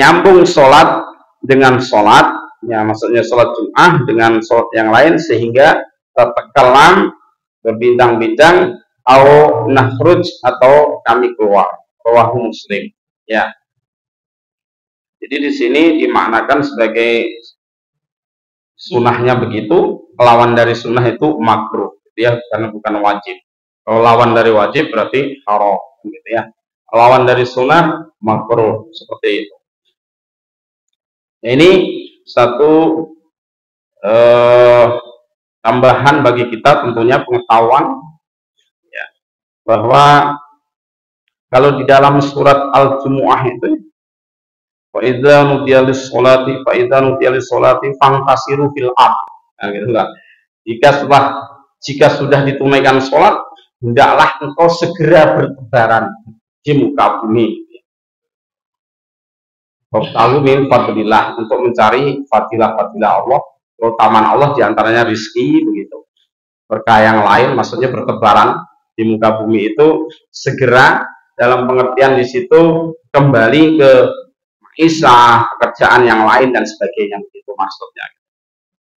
menyambung sholat dengan sholat, ya maksudnya sholat Jum'ah dengan sholat yang lain, sehingga tertekalam berbincang-bincang atau nakhruj atau kami keluar. Rawahu Muslim. Ya. Jadi di sini dimaknakan sebagai sunnahnya begitu, lawan dari sunnah itu makruh, ya, karena bukan wajib. Kalau lawan dari wajib berarti haram, gitu ya. Lawan dari sunnah makruh, seperti itu. Nah, ini satu tambahan bagi kita, tentunya pengetahuan, ya, bahwa kalau di dalam surat Al-Jumu'ah itu, Fa'idha nudiyalis sholati fantasiru fil ard. Nah, gitu lah. Jika sudah ditunaikan sholat, hendaklah engkau segera bertebaran di muka bumi. Wabtalu min fadlillah, untuk mencari fadilah-fadilah Allah, keutamaan Allah, diantaranya rizki, begitu. Berkah yang lain, maksudnya bertebaran di muka bumi itu segera, dalam pengertian di situ kembali ke Isa, pekerjaan yang lain dan sebagainya, itu maksudnya.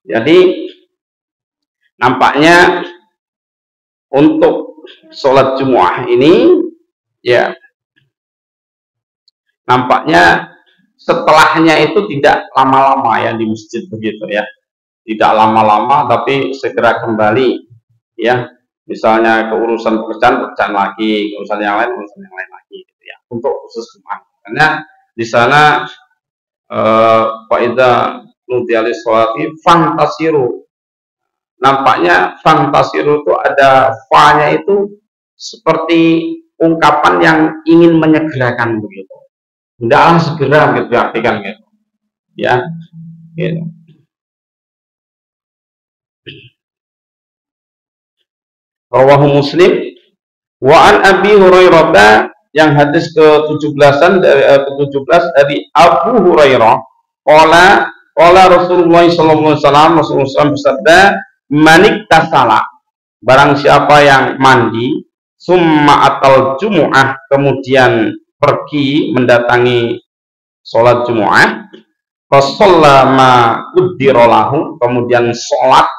Jadi nampaknya untuk sholat Jumu'ah ini, ya, nampaknya setelahnya itu tidak lama-lama ya di masjid, begitu ya, tidak lama-lama, tapi segera kembali, ya, misalnya ke urusan pekerjaan lagi, urusan yang lain lagi, gitu ya, untuk khusus Jumu'ah. Karena di sana faida nudialis sholati fantasiru, nampaknya fantasiru itu ada fa-nya itu seperti ungkapan yang ingin menyegerakan, begitu. Hendaklah segera, gitu diartikan, gitu ya, gitu. Rawahu Muslim. Wa an Abi Hurairah, yang hadis ke-17 dari Abu Hurairah, qala Rasulullah sallallahu alaihi wasallam, Rasulullah bersabda, manik tasala, barang siapa yang mandi, summa atal Jumu'ah, kemudian pergi mendatangi sholat Jumu'ah, fasallama uddirolahu, kemudian sholat,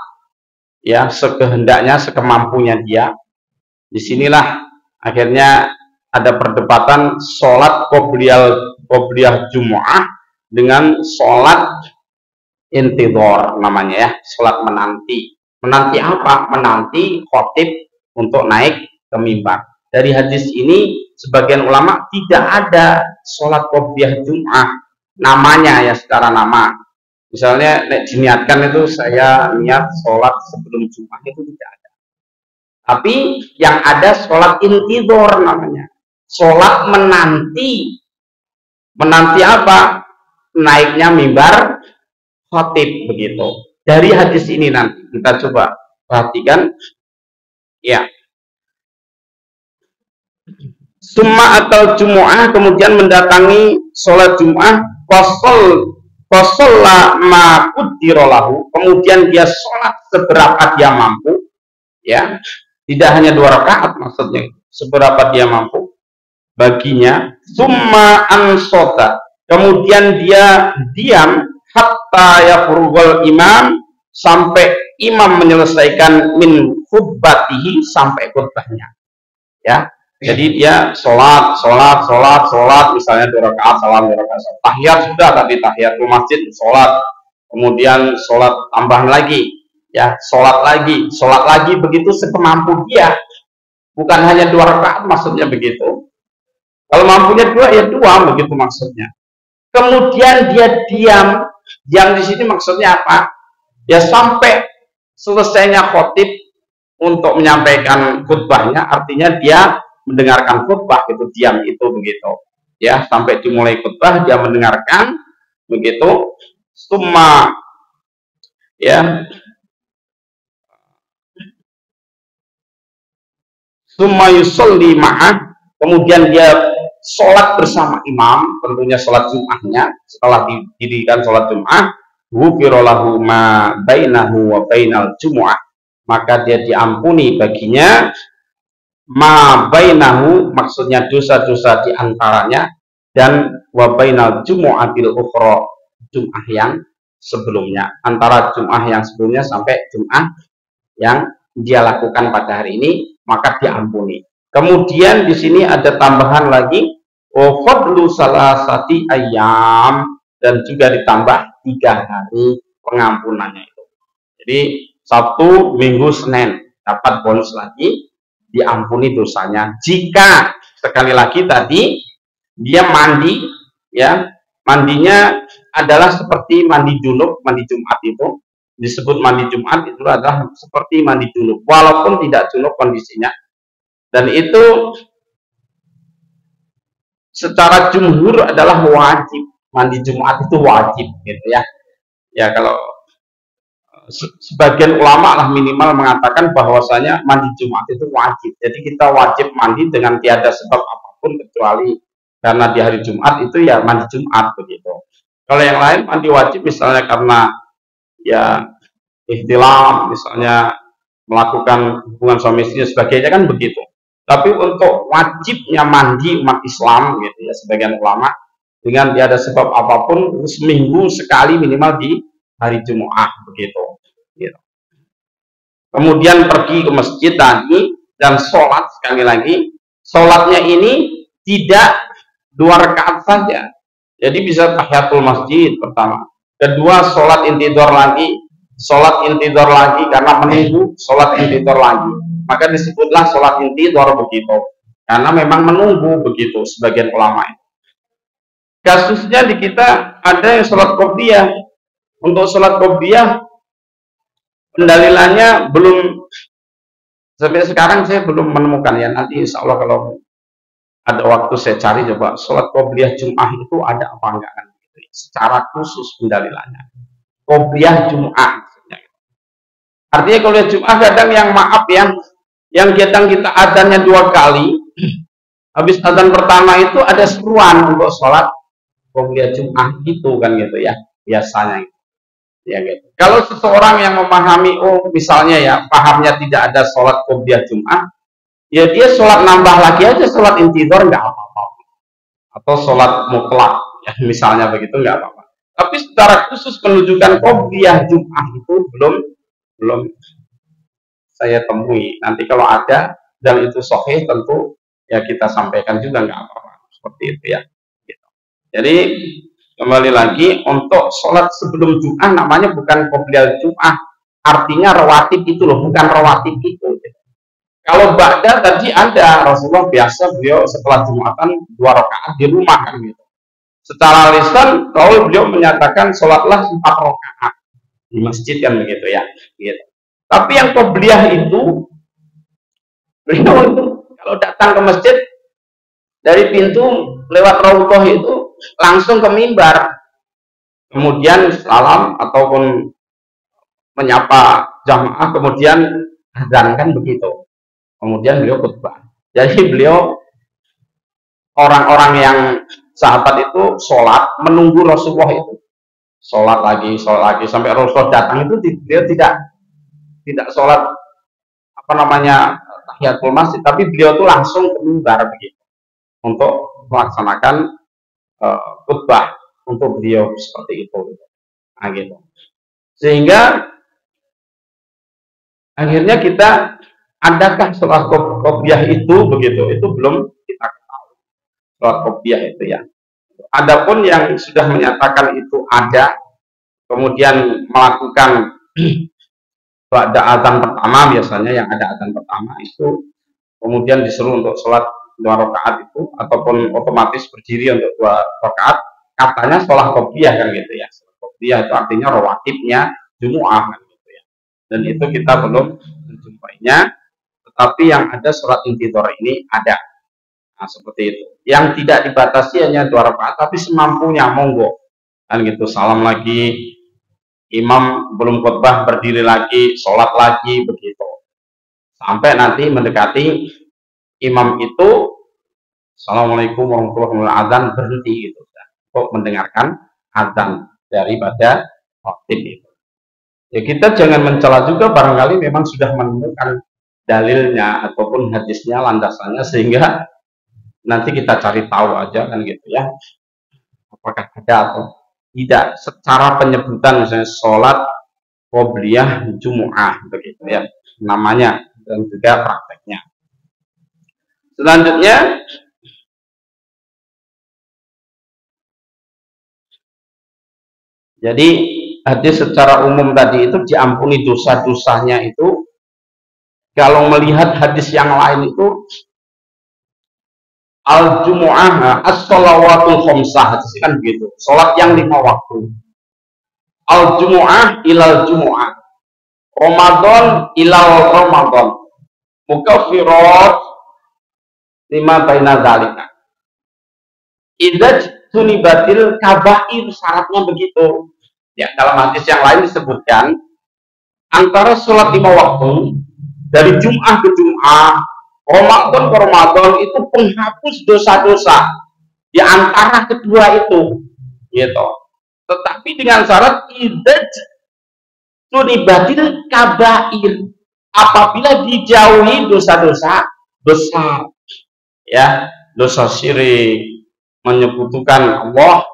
ya, sekehendaknya, sekemampunya dia. Disinilah akhirnya ada perdebatan sholat qobliyah Jumu'ah dengan sholat intidhar, namanya ya, sholat menanti. Menanti apa? Menanti khotib untuk naik ke mimbar. Dari hadis ini sebagian ulama tidak ada sholat qobliyah Jumu'ah namanya, ya, secara nama. Misalnya diniatkan itu, saya niat sholat sebelum Jumu'ah, itu tidak ada. Tapi yang ada sholat intidhar namanya. Sholat menanti. Menanti apa? Naiknya mimbar khatib, begitu. Dari hadis ini nanti kita coba perhatikan, ya. Summa atau Jumu'ah, kemudian mendatangi sholat Jumu'ah, fasalla ma quddirolahu, kemudian dia sholat seberapa dia mampu, ya. Tidak hanya 2 rakaat, maksudnya seberapa dia mampu baginya. Summa ansota, kemudian dia diam, hatta yafrughal imam, sampai imam menyelesaikan min khutbatihi, sampai khutbahnya, ya. Jadi dia sholat, misalnya 2 rakaat, salam 2 rakaat, tahiyat sudah tadi, tahiyatul masjid, sholat, kemudian sholat tambahan lagi, ya, sholat lagi, begitu sekemampu dia, bukan hanya 2 rakaat, maksudnya begitu. Kalau mampunya 2, ya 2, begitu maksudnya. Kemudian dia diam di sini maksudnya apa? Ya, sampai selesainya khotib untuk menyampaikan khutbahnya, artinya dia mendengarkan khutbah, itu diam itu, begitu ya, sampai dimulai khutbah dia mendengarkan, begitu. Summa, ya, summa yusolli ma'ah, kemudian dia sholat bersama imam, tentunya sholat Jum'ahnya. Setelah didirikan sholat Jum'ah, ghufirallahu ma bainahu wa bainal Jumu'ah, maka dia diampuni baginya ma bainahu, maksudnya dosa-dosa diantaranya, dan wa bainal jumu'atil ukhra, Jum'ah yang sebelumnya, antara Jum'ah yang sebelumnya sampai Jum'ah yang dia lakukan pada hari ini, maka diampuni. Kemudian di sini ada tambahan lagi, wa fadlu salasati ayyam, dan juga ditambah 3 hari pengampunannya itu. Jadi Sabtu, Minggu, Senin dapat bonus lagi, diampuni dosanya. Jika sekali lagi tadi dia mandi, ya mandinya adalah seperti mandi junub, mandi Jumat itu disebut mandi Jumat, itu adalah seperti mandi junub walaupun tidak junub kondisinya, dan itu secara jumhur adalah wajib. Mandi Jumat itu wajib gitu ya. Ya kalau sebagian ulama lah minimal mengatakan bahwasanya mandi Jumat itu wajib. Jadi kita wajib mandi dengan tiada sebab apapun kecuali karena di hari Jumat itu ya mandi Jumat begitu. Kalau yang lain mandi wajib misalnya karena ya ihtilam, misalnya melakukan hubungan suami istri sebagainya kan begitu. Tapi untuk wajibnya mandi umat Islam gitu ya, sebagian ulama dengan tiada sebab apapun seminggu sekali minimal di hari Jumat begitu. Gitu. Kemudian pergi ke masjid tadi dan sholat, sekali lagi sholatnya ini tidak 2 rakaat saja. Jadi bisa tahiyatul masjid pertama, kedua sholat intidor lagi, karena menunggu sholat intidor lagi, maka disebutlah sholat intidor begitu, karena memang menunggu begitu sebagian ulama. Kasusnya di kita ada yang sholat qobliyah. Untuk sholat qobliyah pendalilannya belum, sampai sekarang saya belum menemukan ya, nanti insya Allah kalau ada waktu saya cari coba sholat qobliyah Jum'ah itu ada apa enggak kan gitu, secara khusus pendalilannya qobliyah Jum'ah. Artinya kalau Jum'ah kadang yang maaf yang kadang kita adzannya 2 kali, habis adzan pertama itu ada seruan untuk sholat qobliyah Jum'ah itu kan gitu ya, biasanya ya gitu. Kalau seseorang yang memahami, oh misalnya ya pahamnya tidak ada sholat qobliyah Jum'ah, ya dia sholat nambah lagi aja, sholat intidor nggak apa-apa, atau sholat mutlak ya misalnya begitu nggak apa-apa. Tapi secara khusus penunjukan qobliyah Jum'ah itu belum saya temui. Nanti kalau ada dan itu sahih tentu ya kita sampaikan juga nggak apa-apa, seperti itu ya gitu. Jadi kembali lagi untuk sholat sebelum Jum'ah namanya bukan qobliyah Jum'ah, artinya rawatib itu loh, bukan rawatib itu gitu. Kalau ba'da tadi ada, Rasulullah biasa beliau setelah Jumatan 2 rakaat di rumah kan gitu. Secara lisan kalau beliau menyatakan sholatlah 4 rakaat di masjid kan begitu ya gitu. Tapi yang qobliyah itu beliau itu kalau datang ke masjid dari pintu lewat raudhah itu langsung ke mimbar, kemudian salam ataupun menyapa jamaah, kemudian adzan kan begitu. Kemudian beliau khutbah. Jadi beliau, orang-orang yang sahabat itu sholat menunggu Rasulullah itu sholat lagi sampai Rasulullah datang itu beliau tidak sholat apa namanya tahiyatul masjid, tapi beliau tuh langsung ke mimbar begitu untuk melaksanakan khutbah untuk beliau seperti itu. Nah, gitu. Sehingga akhirnya kita, adakah sholat qobliyah itu begitu? Itu belum kita ketahui sholat qobliyah itu ya. Adapun yang sudah menyatakan itu ada, kemudian melakukan pada adzan pertama, biasanya yang ada adzan pertama itu kemudian disuruh untuk sholat 2 rakaat itu, ataupun otomatis berdiri untuk 2 rakaat, katanya sholat qobliyah kan gitu ya. Sholat qobliyah itu artinya rawatibnya Jumu'ah kan gitu ya. Dan itu kita belum menjumpainya, tetapi yang ada sholat intidor ini ada. Nah, seperti itu. Yang tidak dibatasi hanya 2 rakaat, tapi semampunya monggo kan gitu. Salam lagi, imam belum khutbah berdiri lagi, sholat lagi begitu. Sampai nanti mendekati imam itu Assalamualaikum warahmatullahi wabarakatuh, adzan berhenti gitu untuk mendengarkan adzan daripada khatib itu. Ya kita jangan mencela juga, barangkali memang sudah menemukan dalilnya ataupun hadisnya, landasannya, sehingga Nanti kita cari tahu aja kan gitu ya, apakah ada atau tidak secara penyebutan, misalnya sholat qobliyah Jumu'ah begitu ya namanya dan juga prakteknya. Selanjutnya jadi hadis secara umum tadi itu diampuni dosa-dosanya itu. Kalau melihat hadis yang lain itu al-jumu'ah as-shalawatul khamsah, hadis kan begitu, sholat yang 5 waktu. Al-jumu'ah ilal jumu'ah, Ramadan ilal Ramadan, mukaffirat lima baina dzalika. Idza tunibatil kabair, syaratnya begitu. Ya, dalam hadis yang lain disebutkan antara sholat 5 waktu dari Jum'ah ke Jum'ah, Ramadan ke Ramadan itu penghapus dosa-dosa di antara kedua itu, gitu. Tetapi dengan syarat idaj tunibatil kabair, apabila dijauhi dosa-dosa besar, ya, dosa syirik, menyekutukan Allah,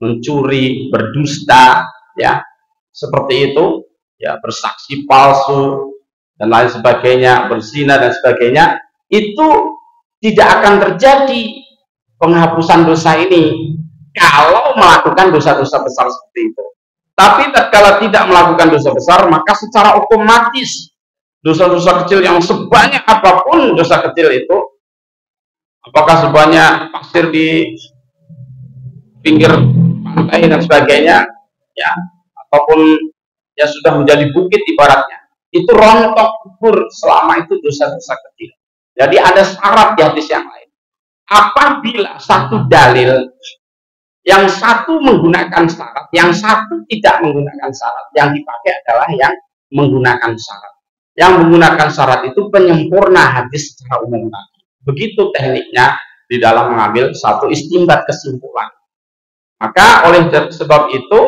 mencuri, berdusta, ya, seperti itu, ya, bersaksi palsu dan lain sebagainya, berzina dan sebagainya, itu tidak akan terjadi penghapusan dosa ini kalau melakukan dosa-dosa besar seperti itu. Tapi tatkala tidak melakukan dosa besar, maka secara otomatis dosa-dosa kecil yang sebanyak apapun dosa kecil itu, apakah sebanyak pasir di pinggir pantai dan sebagainya, ya, ataupun ya sudah menjadi bukit ibaratnya, itu rontok kubur selama itu dosa-dosa kecil. Jadi ada syarat di hadis yang lain. Apabila satu dalil, yang satu menggunakan syarat, yang satu tidak menggunakan syarat, yang dipakai adalah yang menggunakan syarat. Yang menggunakan syarat itu penyempurna hadis secara umum tadi. Begitu tekniknya di dalam mengambil satu istimbat kesimpulan. Maka oleh sebab itu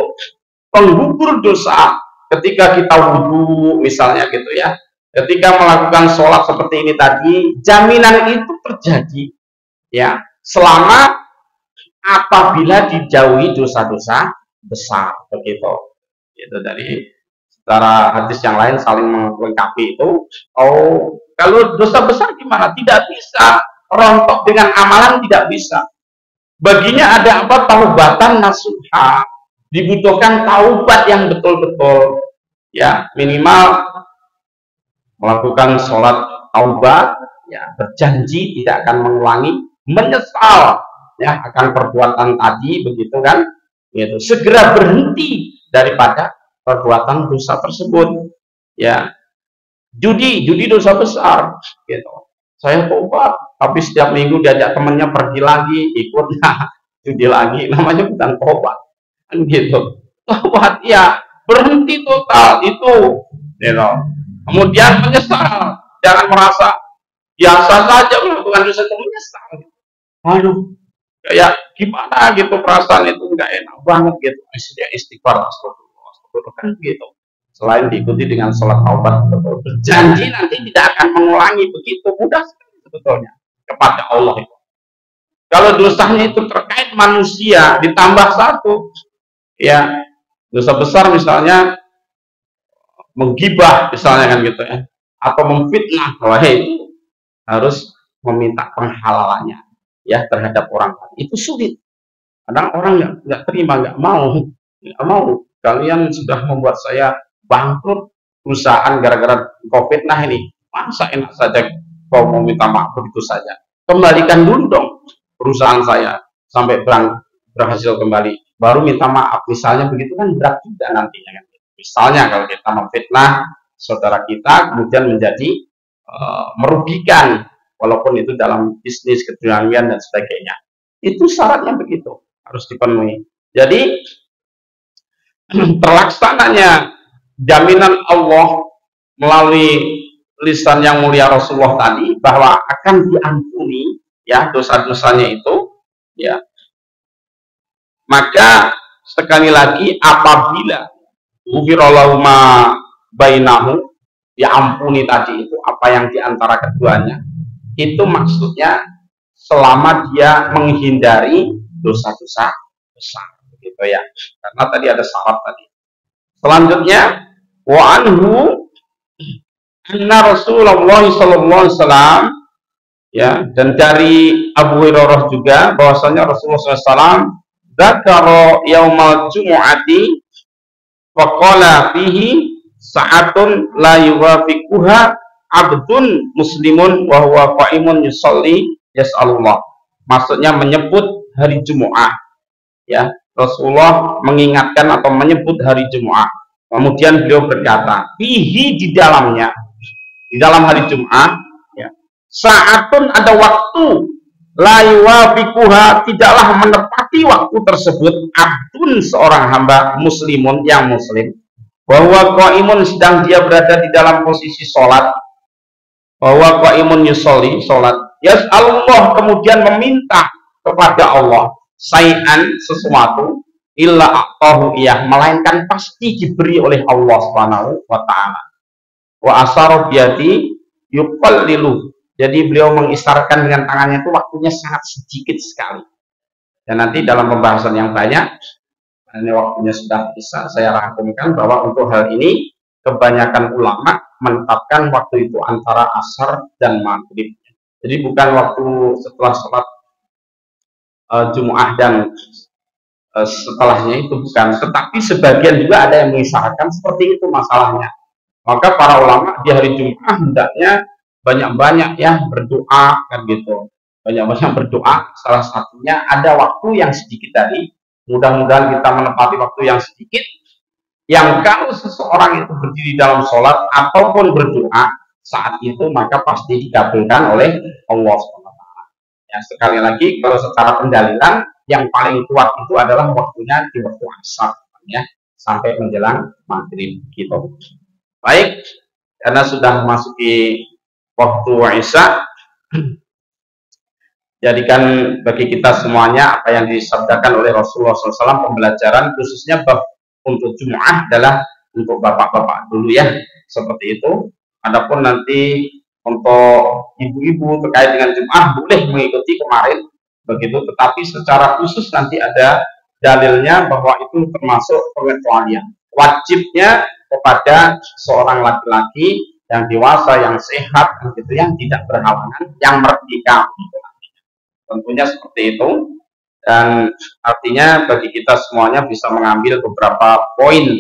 penggugur dosa ketika kita wudhu misalnya gitu ya, ketika melakukan sholat seperti ini tadi, jaminan itu terjadi ya selama apabila dijauhi dosa-dosa besar begitu. Itu dari secara hadis yang lain saling melengkapi itu. Oh, kalau dosa besar gimana? Tidak bisa rontok dengan amalan, tidak bisa. Baginya ada apa? Taubatan nasuha. Dibutuhkan taubat yang betul-betul. Ya, minimal melakukan sholat taubat, ya, berjanji tidak akan mengulangi, menyesal ya akan perbuatan tadi begitu kan, gitu. Segera berhenti daripada perbuatan dosa tersebut, ya. Judi dosa besar gitu. Saya tobat tapi setiap minggu diajak temennya pergi lagi, ikut judi lagi, namanya bukan tobat kan gitu. Tobat ya berhenti total itu, gitu. Kemudian menyesal, jangan merasa biasa saja melakukan dosa itu, menyesal. Waduh, kayak gimana gitu perasaan itu, nggak enak banget gitu. Istighfar, astagfirullah kan gitu. Selain diikuti dengan sholat taubat, berjanji nanti tidak akan mengulangi, begitu mudah sekali sebetulnya kepada Allah itu. Kalau dosanya itu terkait manusia ditambah satu, ya dosa besar misalnya menggibah misalnya kan gitu ya, atau memfitnah, wah itu harus meminta penghalalannya ya terhadap orang lain. Itu sulit. Kadang orang nggak terima, nggak mau. Kalian sudah membuat saya bangkrut perusahaan gara-gara COVID. Nah ini masa enak saja kau mau minta maaf begitu saja? Kembalikan dulu dong perusahaan saya sampai berhasil kembali, baru minta maaf. Misalnya begitu kan berat juga nantinya kan. Misalnya kalau kita memfitnah saudara kita kemudian menjadi merugikan, walaupun itu dalam bisnis keduniawian dan sebagainya, itu syaratnya begitu harus dipenuhi. Jadi terlaksananya jaminan Allah melalui lisan yang mulia Rasulullah tadi bahwa akan diampuni ya dosa-dosanya itu, ya, maka sekali lagi apabila ghufirallahu ma bainahu, diampuni tadi itu apa yang diantara keduanya, itu maksudnya selama dia menghindari dosa-dosa besar, gitu ya. Karena tadi ada syarat tadi. Selanjutnya, wa anhu anna Rasulullah sallallahu alaihi wasallam, ya, dan dari Abu Hurairah juga bahwasanya Rasulullah SAW dzakara yaumal jumu'ati wa qala fihi sa'atun la yuwafiquha abdun muslimun wa huwa qa'imun yusalli yas'alullah. Maksudnya menyebut hari Jumat, ya. Rasulullah mengingatkan atau menyebut hari Jumat. Kemudian beliau berkata, fihi, di dalamnya, di dalam hari Jumat, ya, saatun, ada waktu, la yuwafiquha, tidaklah menepati waktu tersebut, abdun, seorang hamba muslimun yang muslim, bahwa qaimun, sedang dia berada di dalam posisi sholat, bahwa qaimun yusolli, sholat, yas'alullah, kemudian meminta kepada Allah, sayan, sesuatu, illa a'tahu iyah, melainkan pasti diberi oleh Allah Subhanahu wa taala. Wa asara biyadi yuqallilu, jadi beliau mengisarkan dengan tangannya itu waktunya sangat sedikit sekali. Dan nanti dalam pembahasan yang banyak, ini waktunya sudah bisa saya rangkumkan bahwa untuk hal ini kebanyakan ulama menetapkan waktu itu antara asar dan maghrib. Jadi bukan waktu setelah sholat Jumat dan setelahnya, itu bukan, tetapi sebagian juga ada yang mengisahkan seperti itu masalahnya. Maka para ulama di hari Jumat hendaknya banyak-banyak ya berdoa, kan gitu, banyak-banyak berdoa. Salah satunya ada waktu yang sedikit tadi, mudah-mudahan kita menepati waktu yang sedikit, yang kalau seseorang itu berdiri dalam sholat ataupun berdoa saat itu maka pasti dikabulkan oleh Allah SWT. Ya, sekali lagi, kalau secara pendalilan yang paling kuat itu adalah waktunya di waktu asar, ya, sampai menjelang maghrib, gitu. Baik, karena sudah memasuki waktu Isya, jadikan bagi kita semuanya apa yang disabdakan oleh Rasulullah SAW pembelajaran, khususnya bab untuk Jumat adalah untuk bapak-bapak dulu ya, seperti itu. Adapun nanti untuk ibu-ibu terkait dengan Jumat boleh mengikuti kemarin begitu, tetapi secara khusus nanti ada dalilnya bahwa itu termasuk pengecualian. Wajibnya kepada seorang laki-laki yang dewasa, yang sehat, begitu, yang tidak berhalangan, yang merdeka. Tentunya seperti itu. Dan artinya bagi kita semuanya bisa mengambil beberapa poin,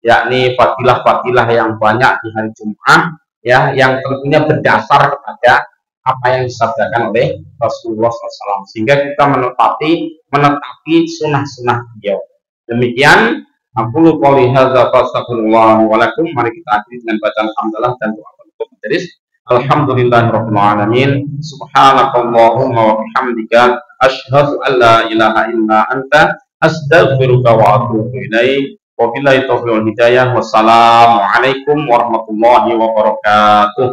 yakni fadilah-fadilah yang banyak di hari Jumat, ya, yang tentunya berdasar kepada apa yang disabdakan oleh Rasulullah SAW, sehingga kita menetapi sunnah-sunnah beliau. Demikian aku qouli hadza fastaghfirullah wa lakum. Mari kita akhiri dengan bacaan hamdalah dan doa penutup majelis. Alhamdulillahirabbil alamin. Subhanakallahumma wa bihamdika asyhadu an la ilaha illa anta astaghfiruka wa atubu ilaik. Wabillahi taufiq wal hidayah. Wassalamualaikum warahmatullahi wabarakatuh.